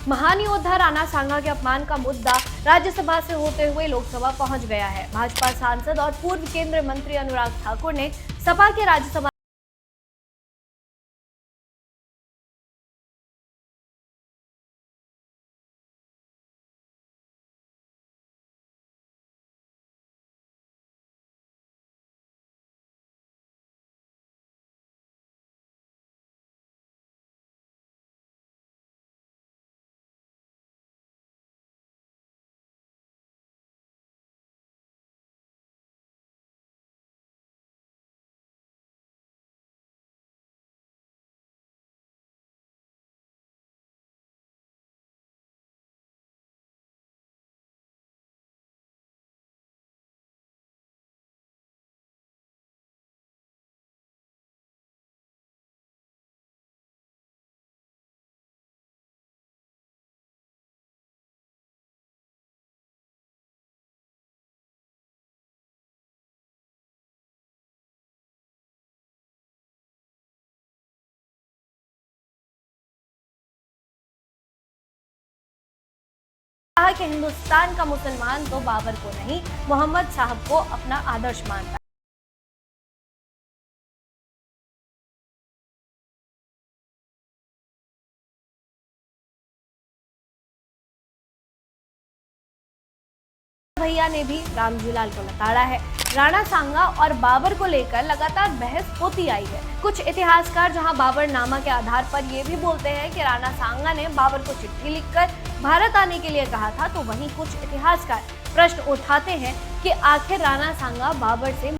महान योद्धा राणा सांगा के अपमान का मुद्दा राज्यसभा से होते हुए लोकसभा पहुंच गया है। भाजपा सांसद और पूर्व केंद्रीय मंत्री अनुराग ठाकुर ने सपा के राज्यसभा कहा कि हिंदुस्तान का मुसलमान तो बाबर को नहीं, मोहम्मद साहब को अपना आदर्श मानता है। भैया ने भी रामजीलाल को लताड़ा है। राणा सांगा और बाबर को लेकर लगातार बहस होती आई है। कुछ इतिहासकार जहां बाबरनामा के आधार पर ये भी बोलते हैं कि राणा सांगा ने बाबर को चिट्ठी लिखकर भारत आने के लिए कहा था, तो वहीं कुछ इतिहासकार प्रश्न उठाते हैं कि आखिर राणा सांगा बाबर से